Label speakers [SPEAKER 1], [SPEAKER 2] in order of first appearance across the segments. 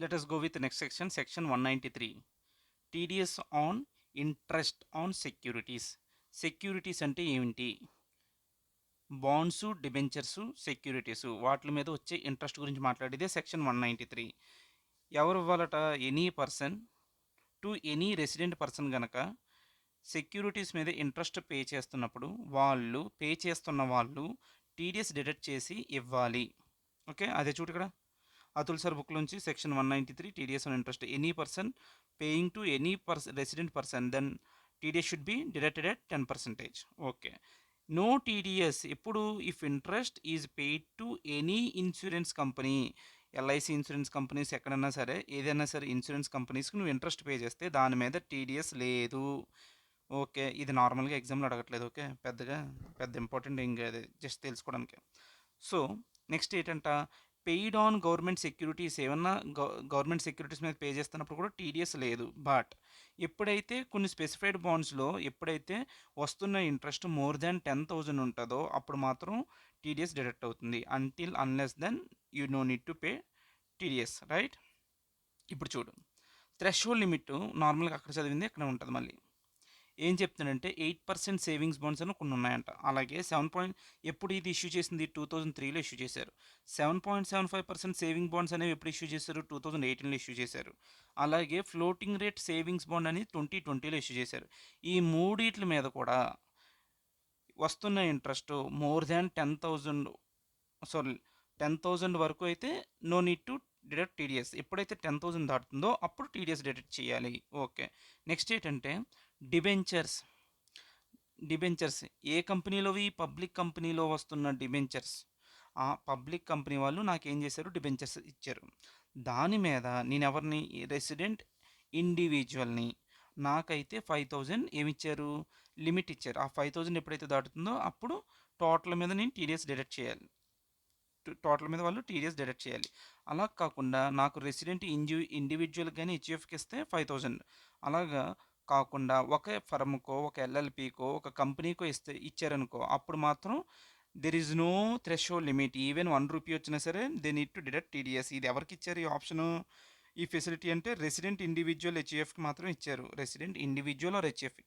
[SPEAKER 1] Let us go with the next section, section 193. TDS on interest on securities. Securities అంటే ఏమిటి? Bonds, debentures, securities వాటి మీద వచ్చే interest గురించి మాట్లాడేదే సెక్షన్ 193. ఎవరు ఇవ్వాలట? Any person to any resident person గనక సెక్యూరిటీస్ మీద ఇంట్రెస్ట్ పే చేస్తున్నప్పుడు పే చేస్తున్న వాళ్ళు టీడీఎస్ డిడక్ట్ చేసి ఇవ్వాలి. ఓకే, అదే చూడు ఇక్కడ అతుల్ సార్ బుక్ నుంచి section 193 TDS on interest. Any person paying to any resident person then TDS should be deducted at 10%. Okay, no TDS ఎప్పుడు if interest is paid to any insurance company. LIC insurance companies ఎక్కడన్నా సరే, ఏదైనా సరే insurance కంపెనీస్కి నువ్వు interest pay చేస్తే దాని మీద టీడీఎస్ లేదు. ఓకే, ఇది నార్మల్గా ఎగ్జామ్లో అడగట్లేదు. ఓకే, పెద్ద ఇంపార్టెంట్ ఏం కాదు, జస్ట్ తెలుసుకోవడానికి. సో నెక్స్ట్ ఏంటంట, పెయిడ్ ఆన్ గవర్నమెంట్ సెక్యూరిటీస్. ఏమన్నా గవర్నమెంట్ సెక్యూరిటీస్ మీద పే చేస్తున్నప్పుడు కూడా టీడీఎస్ లేదు. బట్ ఎప్పుడైతే కొన్ని స్పెసిఫైడ్ బాండ్స్లో ఎప్పుడైతే వస్తున్న ఇంట్రెస్ట్ మోర్ దాన్ 10,000 ఉంటుందో అప్పుడు మాత్రం టీడీఎస్ డిడక్ట్ అవుతుంది. Until unless then you no need to pay TDS, right? ఇప్పుడు చూడు, థ్రెషోల్డ్ లిమిట్ నార్మల్గా అక్కడ చదివింది ఇక్కడ ఉంటుంది. మళ్ళీ ఏం చెప్తున్నాడంటే 8% సేవింగ్స్ బాండ్స్ అని కొన్ని ఉన్నాయంట. అలాగే ఎప్పుడు ఇది ఇష్యూ చేసింది? 2003లో ఇష్యూ చేశారు. 7.75% సేవింగ్ బాండ్స్ అనేవి ఎప్పుడు ఇష్యూ చేశారు? 2018లో ఇష్యూ చేశారు. అలాగే ఫ్లోటింగ్ రేట్ సేవింగ్స్ బాండ్ అని 2020లో ఇష్యూ చేశారు. ఈ మూడిట్ల మీద కూడా వస్తున్న ఇంట్రెస్ట్ మోర్ దాన్ 10,000 వరకు అయితే no need to deduct TDS. ఎప్పుడైతే 10,000 దాటుతుందో అప్పుడు టీడీఎస్ డిడక్ట్ చేయాలి. ఓకే, నెక్స్ట్ ఏంటంటే డిబెంచర్స్. ఏ కంపెనీలోవి? పబ్లిక్ కంపెనీలో వస్తున్న డిబెంచర్స్. ఆ పబ్లిక్ కంపెనీ వాళ్ళు నాకేం చేశారు? డిబెంచర్స్ ఇచ్చారు. దాని మీద నేను ఎవరిని? రెసిడెంట్ ఇండివిజువల్ని. నాకైతే 5,000 ఏమిచ్చారు? లిమిట్ ఇచ్చారు. ఆ 5,000 ఎప్పుడైతే దాటుతుందో అప్పుడు టోటల్ మీద నేను టీడీఎస్ డిడక్ట్ చేయాలి. వాళ్ళు టీడీఎస్ డిడక్ట్ చేయాలి. అలా కాకుండా నాకు రెసిడెంట్ ఇండివిజువల్ కానీ హెచ్ఎఫ్కి ఇస్తే 5,000. అలాగా కాకుండా ఒక ఫర్మ్కో, ఒక ఎల్ఎల్పికో, ఒక కంపెనీకో ఇచ్చారనుకో అప్పుడు మాత్రం there is no threshold limit. Even 1 rupee వచ్చినా సరే they need to deduct TDS. ఇది ఎవరికి ఇచ్చారు ఈ ఆప్షను, ఈ ఫెసిలిటీ అంటే రెసిడెంట్ ఇండివిజువల్ హెచ్ఎఫ్కి మాత్రం ఇచ్చారు. Resident individual or HUF.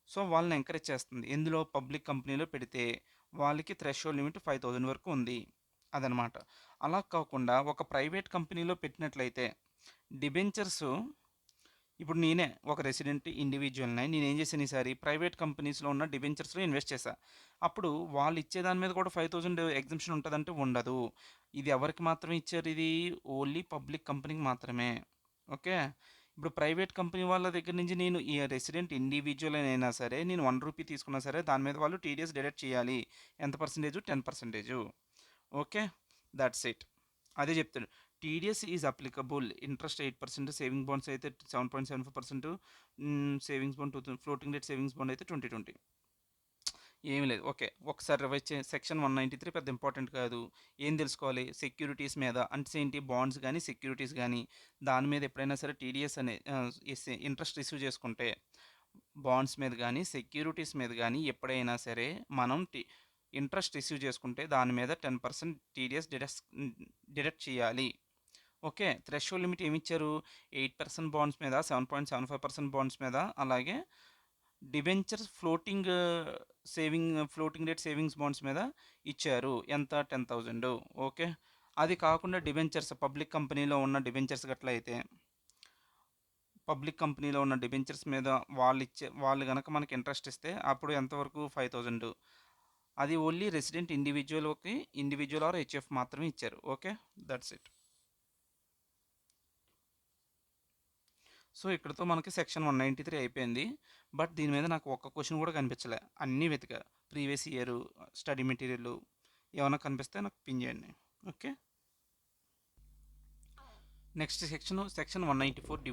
[SPEAKER 1] So వాళ్ళని ఎంకరేజ్ చేస్తుంది. ఎందులో? పబ్లిక్ కంపెనీలో పెడితే వాళ్ళకి థ్రెషోల్డ్ లిమిట్ 5,000 వరకు ఉంది. అదనమాట. అలా కాకుండా ఒక ప్రైవేట్ కంపెనీలో పెట్టినట్లయితే డిబెంచర్స్, ఇప్పుడు నేనే ఒక రెసిడెంట్ ఇండివిజువల్ని, నేనేం చేశాను ఈసారి ప్రైవేట్ కంపెనీస్లో ఉన్న డిబెంచర్స్లో ఇన్వెస్ట్ చేశాను. అప్పుడు వాళ్ళు ఇచ్చే దాని మీద కూడా 5,000 ఎగ్జంప్షన్ ఉంటుందంటే ఉండదు. ఇది ఎవరికి మాత్రమే ఇచ్చారు? ఇది ఓన్లీ పబ్లిక్ కంపెనీకి మాత్రమే. ఓకే, ఇప్పుడు ప్రైవేట్ కంపెనీ వాళ్ళ దగ్గర నుంచి నేను ఈ రెసిడెంట్ ఇండివిజువల్ అయినా సరే నేను 1 రూపీ తీసుకున్నా సరే దాని మీద వాళ్ళు టీడీఎస్ డిడక్ట్ చేయాలి. ఎంత పర్సెంటేజ్? 10%. Okay, that's it. అదే చెప్తాడు, TDS is applicable. Interest 8%, saving bonds అయితే 7.75%, savings bond 2000, floating rate savings bond అయితే 2020. ఏమీ లేదు. ఓకే, ఒకసారి రివైజ్ సెక్షన్ 193 పెద్ద ఇంపార్టెంట్ కాదు. ఏం తెలుసుకోవాలి? సెక్యూరిటీస్ మీద అంటే ఏంటి? బాండ్స్ కానీ సెక్యూరిటీస్ కానీ దాని మీద ఎప్పుడైనా సరే టీడీఎస్ అనే ఇంట్రెస్ట్ రిసీవ్ చేసుకుంటే బాండ్స్ మీద కానీ సెక్యూరిటీస్ మీద కానీ ఎప్పుడైనా సరే మనం ఇంట్రెస్ట్ రిసీవ్ చేసుకుంటే దాని మీద 10% టీడీఎస్ డిడక్ట్ చేయాలి. ఓకే, థ్రెషోల్డ్ లిమిట్ ఏమిచ్చారు? 8% బాండ్స్ మీద, 7.75% బాండ్స్ మీద, అలాగే debentures floating rate savings bonds మీద ఇచ్చారు. ఎంత? 10,000. ఓకే, అది కాకుండా డిబెంచర్స్ పబ్లిక్ కంపెనీలో ఉన్న డిబెంచర్స్ గట్ల అయితే పబ్లిక్ కంపెనీలో ఉన్న డిబెంచర్స్ మీద వాళ్ళు కనుక మనకి ఇంట్రెస్ట్ ఇస్తే అప్పుడు ఎంతవరకు? 5,000. అది only resident individual or HUF మాత్రమే ఇచ్చారు. Okay, that's it. సో ఇక్కడతో మనకి సెక్షన్ 193 అయిపోయింది. బట్ దీని మీద నాకు ఒక్క క్వశ్చన్ కూడా కనిపించలే. అన్నీ వెతికా, ప్రీవియస్ ఇయర్ స్టడీ మెటీరియల్ ఏమైనా కనిపిస్తే నాకు పిన్ చేయండి. ఓకే, నెక్స్ట్ సెక్షన్ 194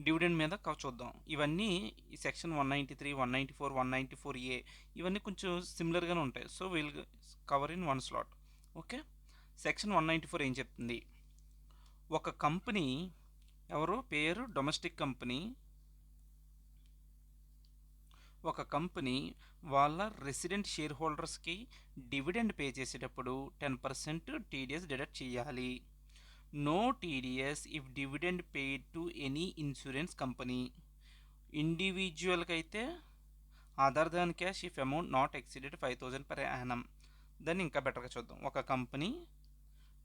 [SPEAKER 1] డివిడెండ్ మీద చూద్దాం. ఇవన్నీ ఈ సెక్షన్ 193, 194, 194A ఇవన్నీ కొంచెం సిమిలర్గానే ఉంటాయి. So will cover in one slot. Okay, section 194 ఏం చెప్తుంది? ఒక కంపెనీ, ఎవరు పేరు? Domestic company. ఒక కంపెనీ వాళ్ళ రెసిడెంట్ షేర్ హోల్డర్స్కి డివిడెండ్ పే చేసేటప్పుడు 10% టీడీఎస్ డిడక్ట్ చేయాలి. No TDS if dividend paid to any insurance company. ఇండివిజువల్కి అయితే other than cash if amount not exceeded 5,000 per annum. దాన్ని ఇంకా బెటర్గా చూద్దాం. ఒక company,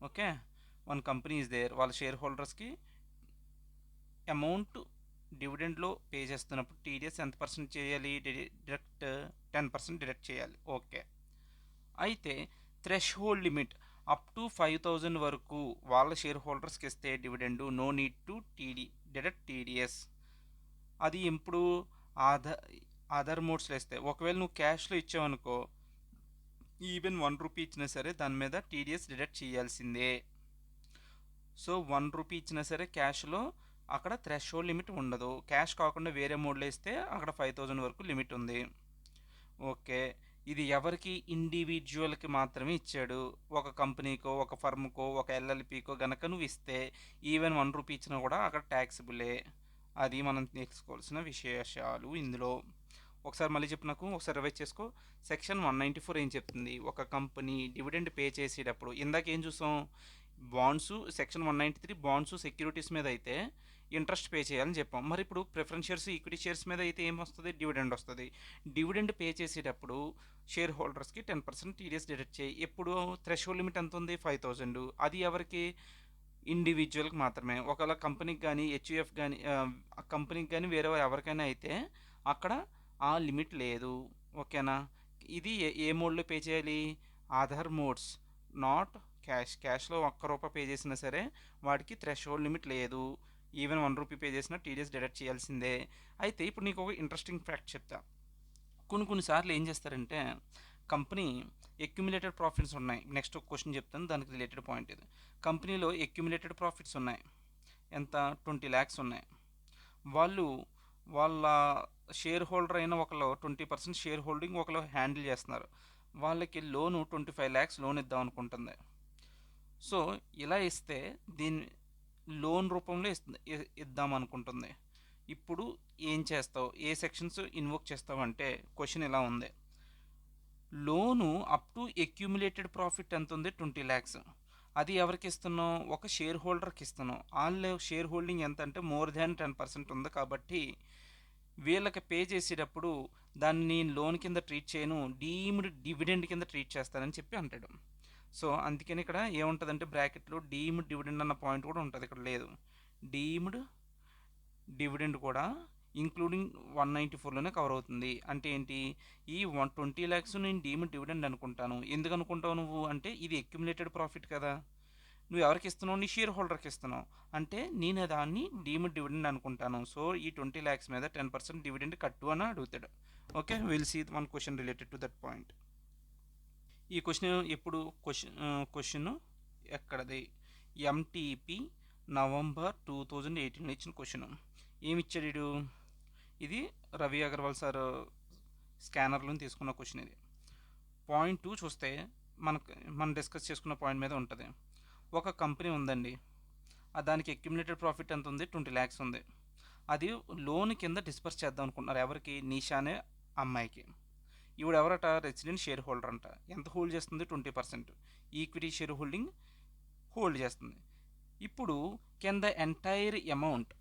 [SPEAKER 1] okay, one company is there, వాళ్ళ షేర్ హోల్డర్స్కి అమౌంట్ డివిడెండ్లో పే చేస్తున్నప్పుడు టీడీఎస్ ఎంత పర్సెంట్ చేయాలి? డిడక్ట్ 10% డిడక్ట్ చేయాలి. ఓకే, అయితే threshold limit up to 5,000 వరకు వాళ్ళ షేర్ హోల్డర్స్కి ఇస్తే dividend no need to deduct TDS. అది ఎప్పుడు ఆధర్ అదర్ మోడ్స్లో ఇస్తే, ఒకవేళ నువ్వు క్యాష్లో ఇచ్చావనుకో, ఈవెన్ 1 రూపీ ఇచ్చినా సరే దాని మీద టీడీఎస్ డిడక్ట్ చేయాల్సిందే. సో 1 రూపీ ఇచ్చినా సరే క్యాష్లో అక్కడ థ్రెష్ హోల్డ్ లిమిట్ ఉండదు. క్యాష్ కాకుండా వేరే మోడ్లో ఇస్తే అక్కడ 5,000 వరకు లిమిట్ ఉంది. ఓకే, ఇది ఎవరికి? ఇండివిజువల్కి మాత్రమే ఇచ్చాడు. ఒక కంపెనీకో, ఒక ఫర్మ్కో, ఒక ఎల్ఎల్పికో గనక నువ్వు ఇస్తే ఈవెన్ 1 రూపీ ఇచ్చినా కూడా అక్కడ ట్యాక్సిబులే. అది మనం తెలుసుకోవాల్సిన విశేషాలు ఇందులో. ఒకసారి మళ్ళీ చెప్పు, నాకు ఒకసారి రివైజ్ చేసుకో. సెక్షన్ 194 ఏం చెప్తుంది? ఒక కంపెనీ డివిడెండ్ పే చేసేటప్పుడు, ఇందాక ఏం చూసాం? బాండ్స్, సెక్షన్ 193 బాండ్స్ సెక్యూరిటీస్ మీద అయితే ఇంట్రెస్ట్ పే చేయాలని చెప్పాం. మరి ఇప్పుడు ప్రిఫరెన్స్ షేర్స్, ఈక్విటీ షేర్స్ మీద అయితే ఏం వస్తుంది? డివిడెండ్ వస్తుంది. డివిడెండ్ పే చేసేటప్పుడు షేర్ హోల్డర్స్కి 10% టీడీఎస్ డిడక్ట్ చేయి. ఎప్పుడు? థ్రెషోల్డ్ లిమిట్ ఎంత ఉంది? 5,000. అది ఎవరికి? ఇండివిజువల్కి మాత్రమే. ఒకవేళ కంపెనీకి కానీ, హెచ్యుఎఫ్ కానీ, కంపెనీకి కానీ వేరే ఎవరికైనా అయితే అక్కడ ఆ లిమిట్ లేదు. ఓకేనా? ఇది ఏ మోడ్లో పే చేయాలి? ఆధార్ మోడ్స్, నాట్ క్యాష్లో 1 రూపాయి పే చేసినా సరే వాడికి థ్రెష్ హోల్డ్ లిమిట్ లేదు. ఈవెన్ 1 రూపీ పే చేసినా టీడీఎస్ డిడక్ట్ చేయాల్సిందే. అయితే ఇప్పుడు నీకు ఒక ఇంట్రెస్టింగ్ ఫ్యాక్ట్ చెప్తా. కొన్నిసార్లు ఏం చేస్తారంటే, కంపెనీ ఎక్యుములేటెడ్ ప్రాఫిట్స్ ఉన్నాయి. నెక్స్ట్ ఒక క్వశ్చన్ చెప్తాను, దానికి రిలేటెడ్ పాయింట్ ఇది. కంపెనీలో ఎక్యుములేటెడ్ ప్రాఫిట్స్ ఉన్నాయి. ఎంత? 20 lakhs ఉన్నాయి. వాళ్ళు వాళ్ళ షేర్ హోల్డర్ అయిన ఒకళ్ళు 20% షేర్ హోల్డింగ్ ఒకళ్ళు హ్యాండిల్ చేస్తున్నారు. వాళ్ళకి లోను 25 lakhs లోన్ ఇద్దాం అనుకుంటుంది. సో ఇలా ఇస్తే దీన్ని లోన్ రూపంలో ఇద్దాం అనుకుంటుంది. ఇప్పుడు ఏం చేస్తావు? ఏ సెక్షన్స్ ఇన్వోక్ చేస్తావు అంటే, క్వశ్చన్ ఇలా ఉంది. లోను అప్ టు ఎక్యుములేటెడ్ ప్రాఫిట్ ఎంత ఉంది? 20 lakhs. అది ఎవరికి ఇస్తున్నావు? ఒక షేర్ హోల్డర్కి ఇస్తున్నావు. వాళ్ళ షేర్ హోల్డింగ్ ఎంత అంటే మోర్ దాన్ 10% ఉంది. కాబట్టి వీళ్ళకి పే చేసేటప్పుడు దాన్ని లోన్ కింద ట్రీట్ చేయను, డీమ్డ్ డివిడెండ్ కింద ట్రీట్ చేస్తానని చెప్పి అంటాడు. సో అందుకని ఇక్కడ ఏముంటుందంటే బ్రాకెట్లో డీమ్డ్ డివిడెండ్ అన్న పాయింట్ కూడా ఉంటుంది. ఇక్కడ లేదు. డీమ్డ్ డివిడెండ్ కూడా ఇంక్లూడింగ్ 194లోనే కవర్ అవుతుంది. అంటే ఏంటి? ఈ 20 lakhs నేను డీమ్డ్ డివిడెండ్ అనుకుంటాను. ఎందుకు అనుకుంటావు నువ్వు అంటే, ఇది అక్యుములేటెడ్ ప్రాఫిట్ కదా. నువ్వు ఎవరికి ఇస్తున్నావు? నీ షేర్ హోల్డర్కి ఇస్తున్నావు. అంటే నేను దాన్ని డీమ్డ్ డివిడెండ్ అనుకుంటాను. సో ఈ 20 lakhs మీద 10% డివిడెండ్ కట్టు అని అడుగుతాడు. Okay, will see one question related to that point. ఈ క్వశ్చన్ ఎప్పుడు? క్వశ్చన్ ఎక్కడది? ఎంటీపీ నవంబర్ 2018లో ఇచ్చిన క్వశ్చన్. ఏమి ఇచ్చాడు వీడు? ఇది రవి అగర్వాల్ సార్ స్కానర్లో తీసుకున్న క్వశ్చన్ ఇది. పాయింట్ 2 చూస్తే మనం డిస్కస్ చేసుకున్న పాయింట్ మీద ఉంటుంది. ఒక కంపెనీ ఉందండి, దానికి అక్యుములేటెడ్ ప్రాఫిట్ ఎంత ఉంది? 20 lakhs ఉంది. అది లోన్ కింద డిస్పర్స్ చేద్దాం అనుకుంటున్నారు. ఎవరికి? నిషా అనే అమ్మాయికి. ఈవిడ ఎవరట? రెసిడెంట్ షేర్ హోల్డర్ అంట. ఎంత హోల్డ్ చేస్తుంది? 20%. ఈక్విటీ షేర్ హోల్డింగ్ హోల్డ్ చేస్తుంది. ఇప్పుడు can the entire amount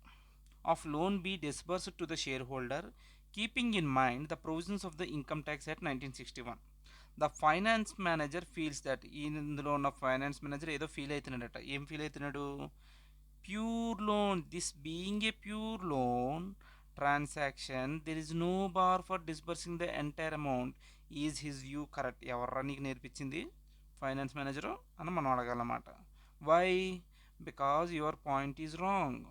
[SPEAKER 1] of loan be disbursed to the share holder keeping in mind the provisions of the income tax act 1961. The finance manager feels that, ఇందులో ఉన్న finance manager ఏదో feel అవుతున్నాడట. ఏం feel అవుతున్నాడు? Pure loan, this being a pure loan transaction, there is no bar for disbursing the entire amount. Is his view correct? ఎవర్రా నీకు నేర్పించింది? Finance manager అని మనం అడగాలన్నమాట. Why? Because your point is wrong.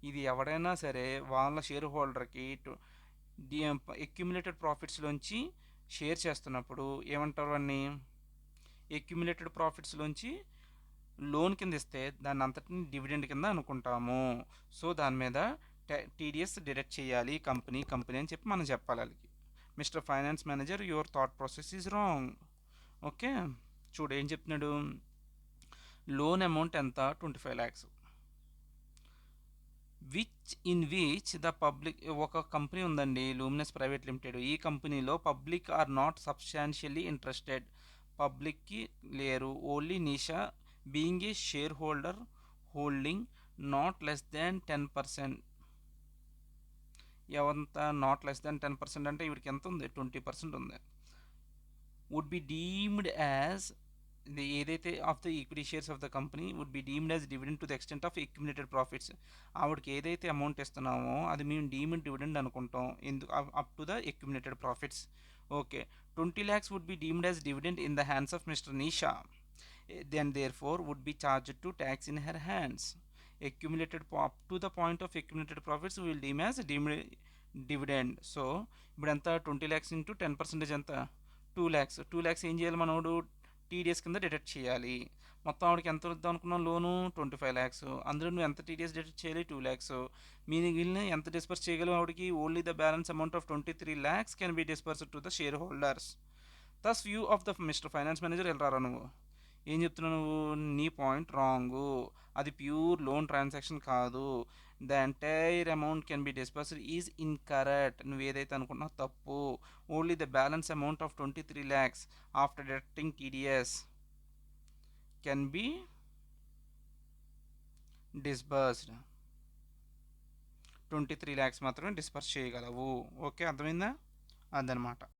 [SPEAKER 1] ఇది ఎవడైనా సరే వాళ్ళ షేర్ హోల్డర్కి అక్యుములేటెడ్ ప్రాఫిట్స్లోంచి షేర్ చేస్తున్నప్పుడు ఏమంటారు అన్ని? అక్యుములేటెడ్ ప్రాఫిట్స్లోంచి లోన్ కింద ఇస్తే దాన్ని అంతటిని డివిడెండ్ కింద అనుకుంటాము. సో దాని మీద టీడీఎస్ డిడక్ట్ చేయాలి కంపెనీ అని చెప్పి మనం చెప్పాలి వాళ్ళకి. Mister finance manager, your thought process is wrong. Okay, చూడు ఏం చెప్తున్నాడు. లోన్ అమౌంట్ ఎంత? 25 lakhs. విచ్ ద పబ్లిక్, ఒక కంపెనీ ఉందండి, లూమినస్ ప్రైవేట్ లిమిటెడ్. ఈ కంపెనీలో public are not substantially interested. పబ్లిక్కి లేరు. Only Nisha being a share holder holding not less than 10%. ఎంత నాట్ లెస్ దాన్ 10% అంటే వీడికి ఎంత ఉంది, 20% ఉంది. వుడ్ బి డీమ్డ్ యాజ్ ఏదైతే of the equity shares of the company would be deemed as dividend to the extent of accumulated profits. ఆవిడకి ఏదైతే amount ఇస్తున్నామో అది మేము డీమ్డ్ డివిడెండ్ అనుకుంటాం, ఎందుకు up to the accumulated profits. Okay, 20 lakhs would be deemed as dividend in the hands of Mr. Nisha, then therefore would be charged to tax in her hands. Accumulated up to the point of accumulated profits we will deem as deemed dividend. So ఇప్పుడు ఎంత, 20 lakhs into 10% ఎంత, 2 lakhs. 2 lakhs ఏం చేయాలి మనోడు, TDS కింద deduct చేయాలి. మొత్తం ఆవిడకి ఎంత వద్దాం అనుకున్నాం లోను, 25 lakhs. అందులో నువ్వు ఎంత టీడీఎస్ డిడక్ట్ చేయాలి, 2 lakhs. మిగిలిన ఎంత డిస్పర్స్ చేయగలం ఆవిడకి, only the balance amount of 23 lakhs can be disbursed to the share holders. Thus view of the mister finance manager. వెళ్ళరారా నువ్వు, ఏం చెప్తున్నావు నువ్వు, నీ పాయింట్ రాంగు, అది ప్యూర్ లోన్ ట్రాన్సాక్షన్ కాదు, the entire amount can be disbursed is incorrect. నువ్వు ఏదైతే అనుకుంటున్నావు తప్పు. Only the balance amount of 23 lakhs after deducting TDS can be disbursed. 23 lakhs మాత్రమే డిస్పర్స్ చేయగలవు. ఓకే, అర్థమైందా? అదనమాట.